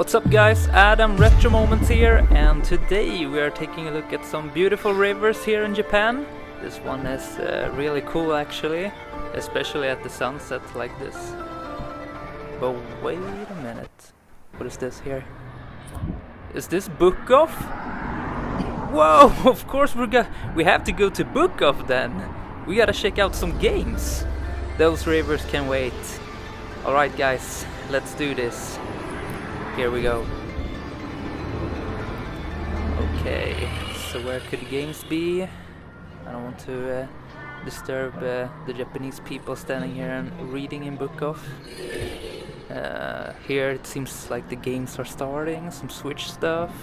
What's up guys, Adam Retro Moments here, and today we are taking a look at some beautiful rivers here in Japan. This one is really cool actually, especially at the sunset like this. But wait a minute, what is this here? Is this Book Off? Whoa, of course we have to go to Book Off then. We gotta check out some games. Those rivers can wait. Alright guys, let's do this. Here we go. Okay, so where could the games be? I don't want to disturb the Japanese people standing here and reading in Book Off. Here it seems like the games are starting, some Switch stuff.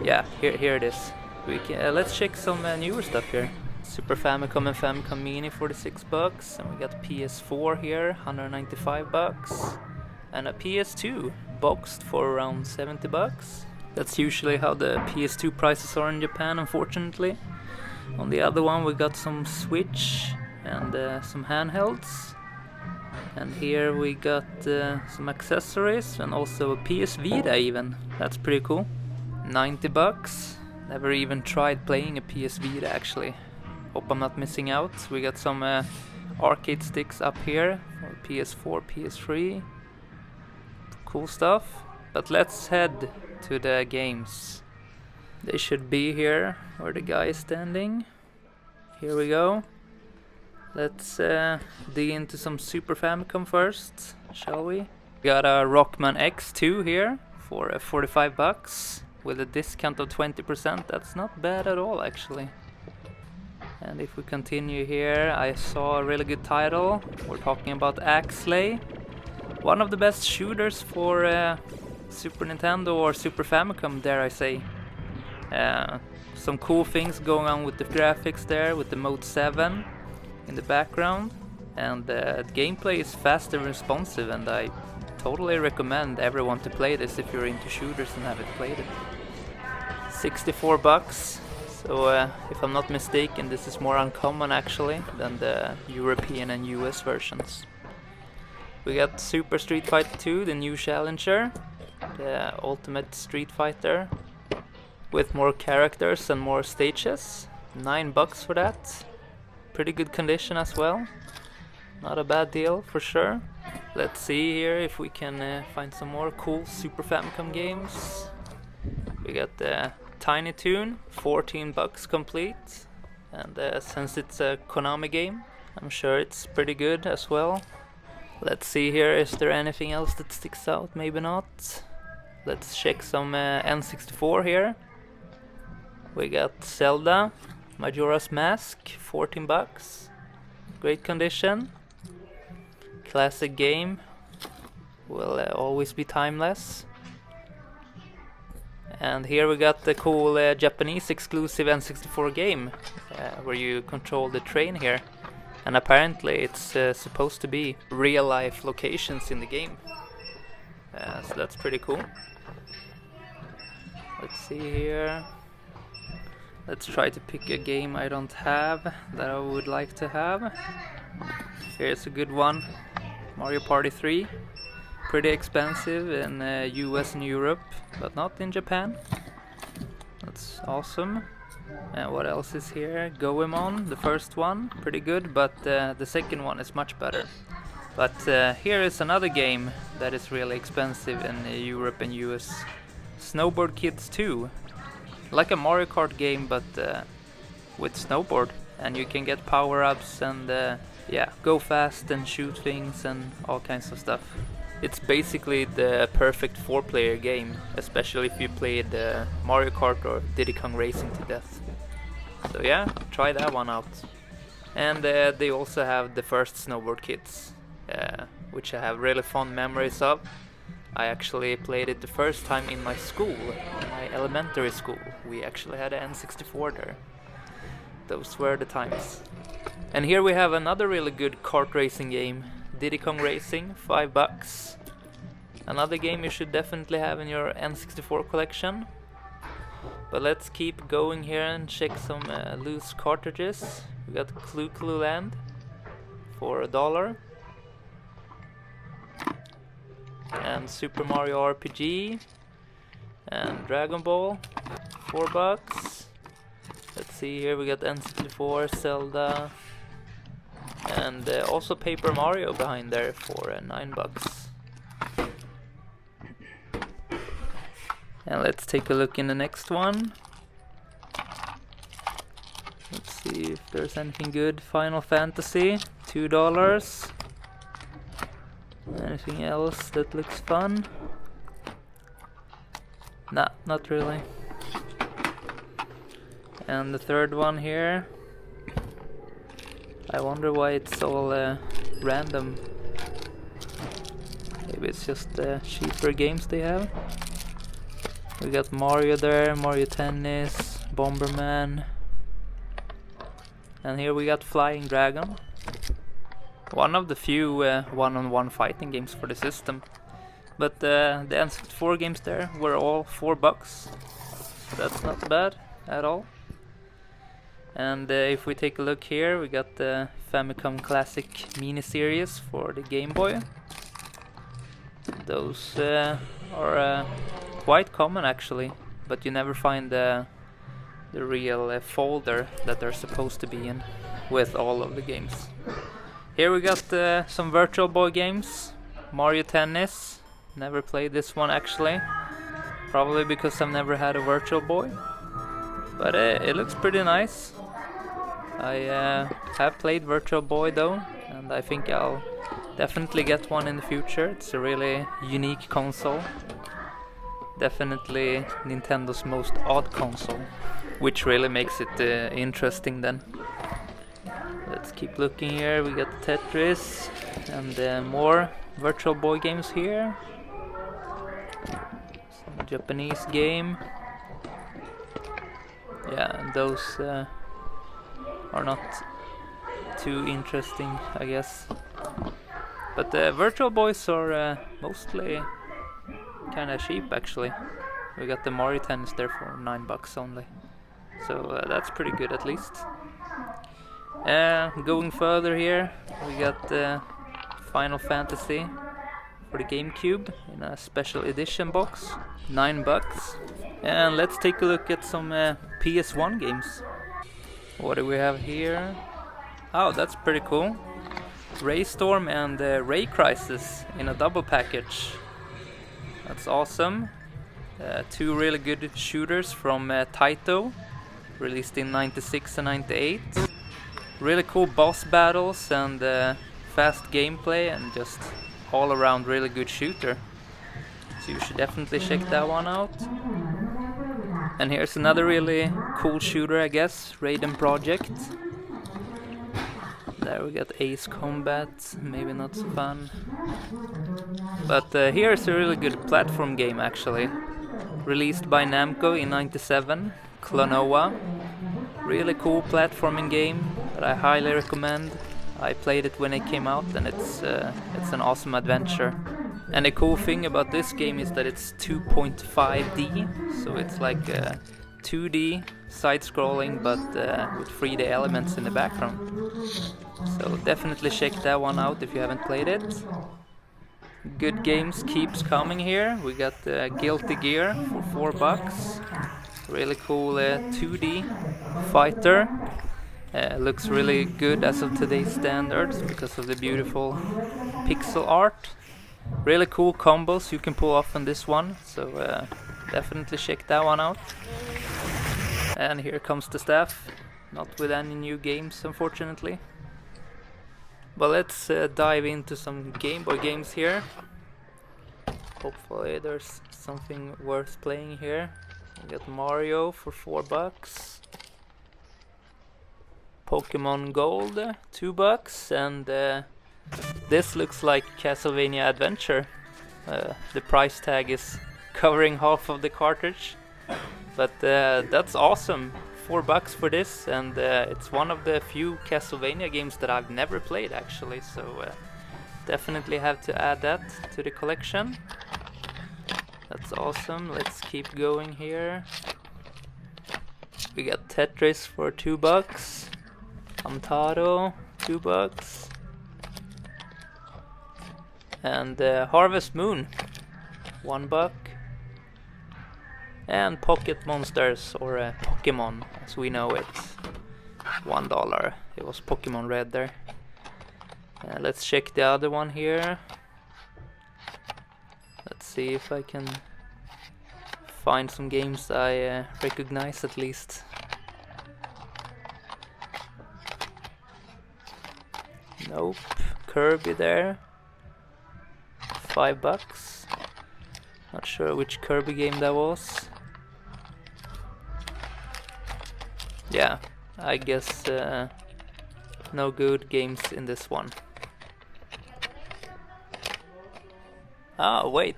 Yeah, here it is. We can, let's check some newer stuff here. Super Famicom and Famicom Mini, $46, and we got PS4 here, $195, and a PS2 boxed for around $70. That's usually how the PS2 prices are in Japan, unfortunately. On the other one we got some Switch and some handhelds, and here we got some accessories and also a PS Vita even. That's pretty cool. $90. Never even tried playing a PS Vita actually. Hope I'm not missing out. We got some arcade sticks up here for PS4, PS3. Cool stuff. But let's head to the games. They should be here where the guy is standing. Here we go. Let's dig into some Super Famicom first, shall we? We got a Rockman X2 here for $45 with a discount of 20%. That's not bad at all actually. And if we continue here, I saw a really good title. We're talking about Axley. One of the best shooters for Super Nintendo or Super Famicom, dare I say. Some cool things going on with the graphics there, with the Mode 7 in the background. And the gameplay is fast and responsive, and I totally recommend everyone to play this if you're into shooters and haven't played it. $64. So if I'm not mistaken, this is more uncommon actually than the European and US versions. We got Super Street Fighter 2, the new challenger, the ultimate Street Fighter, with more characters and more stages. $9 for that. Pretty good condition as well. Not a bad deal for sure. Let's see here if we can find some more cool Super Famicom games. We got the Tiny Toon, $14 complete, and since it's a Konami game, I'm sure it's pretty good as well. Let's see here, is there anything else that sticks out? Maybe not. Let's check some N64 here. We got Zelda, Majora's Mask, $14, great condition. Classic game, will always be timeless. And here we got the cool Japanese exclusive N64 game where you control the train here, and apparently it's supposed to be real life locations in the game, so that's pretty cool. Let's see here, let's try to pick a game I don't have that I would like to have. Here's a good one, Mario Party 3. Pretty expensive in US and Europe, but not in Japan. That's awesome. And what else is here? Goemon, the first one, pretty good, but the second one is much better. But here is another game that is really expensive in Europe and US. Snowboard Kids 2. Like a Mario Kart game, but with snowboard. And you can get power-ups and yeah, go fast and shoot things and all kinds of stuff. It's basically the perfect 4-player game, especially if you played Mario Kart or Diddy Kong Racing to death. So yeah, try that one out. And they also have the first Snowboard Kids, which I have really fond memories of. I actually played it the first time in my school, in my elementary school. We actually had an N64 there. Those were the times. And here we have another really good kart racing game. Diddy Kong Racing, $5. Another game you should definitely have in your N64 collection. But let's keep going here and check some loose cartridges. We got Clue Land for $1. And Super Mario RPG And Dragon Ball, $4. Let's see here, we got N64, Zelda, and also Paper Mario behind there for $9. And let's take a look in the next one. Let's see if there's anything good. Final Fantasy, $2. Anything else that looks fun? Nah, not really. And the third one here. I wonder why it's all random. Maybe it's just cheaper games they have. We got Mario there, Mario Tennis, Bomberman. And here we got Flying Dragon. One of the few one-on-one fighting games for the system. But the N64 games there were all $4. So that's not bad at all. And if we take a look here, we got the Famicom Classic mini-series for the Game Boy. Those are quite common actually, but you never find the real folder that they're supposed to be in with all of the games. Here we got some Virtual Boy games. Mario Tennis, never played this one actually, probably because I've never had a Virtual Boy, but it looks pretty nice. I have played Virtual Boy though, and I think I'll definitely get one in the future. It's a really unique console. Definitely Nintendo's most odd console, which really makes it interesting then. Let's keep looking here. We got Tetris and more Virtual Boy games here. Some Japanese game. Yeah, and those are not too interesting, I guess. But the Virtual Boys are mostly kinda cheap actually. We got the Mario Tennis there for $9 only. So that's pretty good at least. Going further here, we got Final Fantasy for the GameCube in a special edition box, $9. And let's take a look at some PS1 games. What do we have here? Oh, that's pretty cool. Raystorm and Ray Crisis in a double package. That's awesome. Two really good shooters from Taito, released in '96 and '98. Really cool boss battles and fast gameplay, and just all around really good shooter. So you should definitely check that one out. And here's another really cool shooter, I guess, Raiden Project. There we got Ace Combat, maybe not so fun. But here's a really good platform game actually. Released by Namco in '97, Klonoa. Really cool platforming game that I highly recommend. I played it when it came out, and it's an awesome adventure. And the cool thing about this game is that it's 2.5D, so it's like 2D side-scrolling, but with 3D elements in the background. So definitely check that one out if you haven't played it. Good games keeps coming here. We got Guilty Gear for $4. Really cool 2D fighter. Looks really good as of today's standards because of the beautiful pixel art. Really cool combos you can pull off on this one, so definitely check that one out. And here comes the staff, not with any new games unfortunately. But let's dive into some Game Boy games here. Hopefully there's something worth playing here. We got Mario for $4. Pokemon Gold, $2, and this looks like Castlevania Adventure. The price tag is covering half of the cartridge, but that's awesome. $4 for this, and it's one of the few Castlevania games that I've never played actually, so definitely have to add that to the collection. That's awesome. Let's keep going here. We got Tetris for $2. Amtaro, $2. And Harvest Moon, $1. And Pocket Monsters, or Pokemon as we know it. $1. It was Pokemon Red there. Let's check the other one here. Let's see if I can find some games I recognize at least. Nope. Kirby there. $5. Not sure which Kirby game that was. Yeah, I guess no good games in this one. Ah, wait.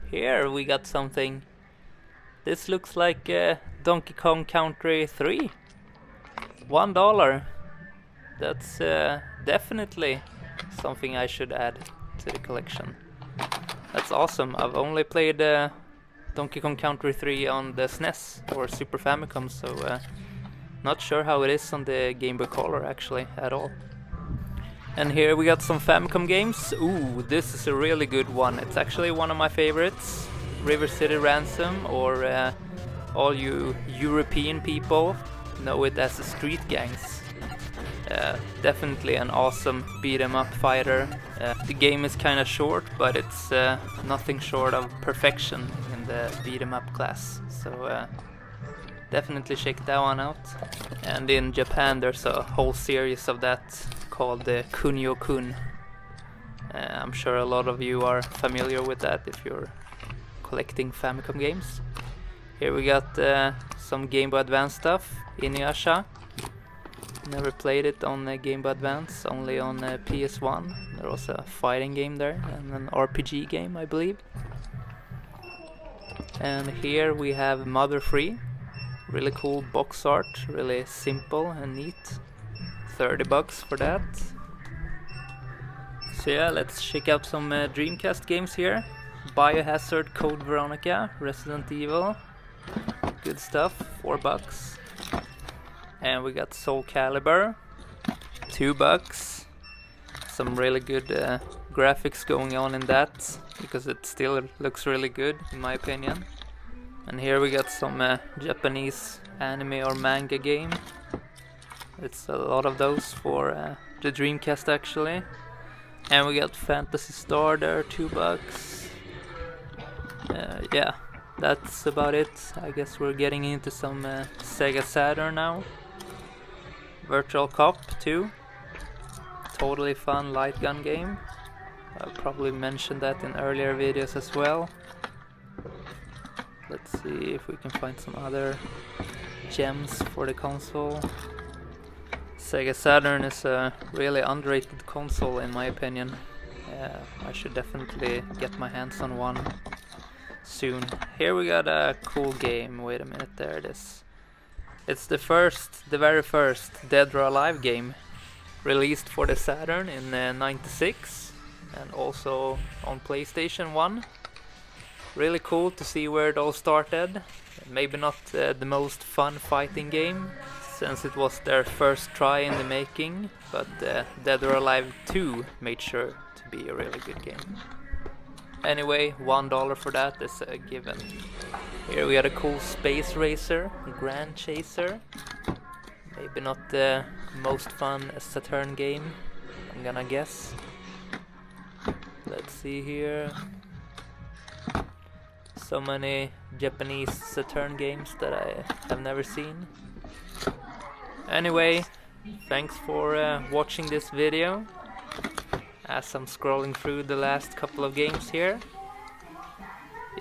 Here we got something. This looks like Donkey Kong Country 3. $1. That's definitely something I should add to the collection. That's awesome. I've only played Donkey Kong Country 3 on the SNES or Super Famicom, so not sure how it is on the Game Boy Color actually at all. And here we got some Famicom games. Ooh, this is a really good one. It's actually one of my favorites. River City Ransom, or all you European people know it as the Street Gangs. Definitely an awesome beat 'em up fighter. The game is kinda short, but it's nothing short of perfection in the beat 'em up class. So definitely check that one out. And in Japan there's a whole series of that called the Kunio-kun. I'm sure a lot of you are familiar with that if you're collecting Famicom games. Here we got some Game Boy Advance stuff. Inuyasha. Never played it on Game Boy Advance, only on PS1. There was a fighting game there and an RPG game, I believe. And here we have Mother 3. Really cool box art, really simple and neat. $30 for that. So yeah, let's check out some Dreamcast games here. Biohazard, Code Veronica, Resident Evil. Good stuff, $4. And we got Soul Calibur, $2. Some really good graphics going on in that, because it still looks really good in my opinion. And here we got some Japanese anime or manga game. It's a lot of those for the Dreamcast actually. And we got Phantasy Star there, $2. Yeah, that's about it. I guess we're getting into some SEGA Saturn now. Virtual Cop 2. Totally fun light gun game. I'll probably mention that in earlier videos as well. Let's see if we can find some other gems for the console. SEGA Saturn is a really underrated console in my opinion. I should definitely get my hands on one soon. Here we got a cool game. Wait a minute, there it is. It's the very first Dead or Alive game released for the Saturn in '96 and also on PlayStation 1. Really cool to see where it all started. Maybe not the most fun fighting game, since it was their first try in the making, but Dead or Alive 2 made sure to be a really good game. Anyway, $1 for that is a given. Here we got a cool Space Racer, Grand Chaser. Maybe not the most fun Saturn game, I'm gonna guess. Let's see here. So many Japanese Saturn games that I have never seen. Anyway, thanks for watching this video. As I'm scrolling through the last couple of games here.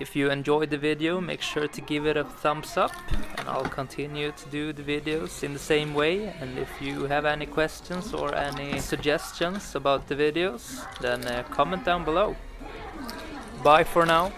If you enjoyed the video, make sure to give it a thumbs up, and I'll continue to do the videos in the same way. And if you have any questions or any suggestions about the videos, then comment down below. Bye for now.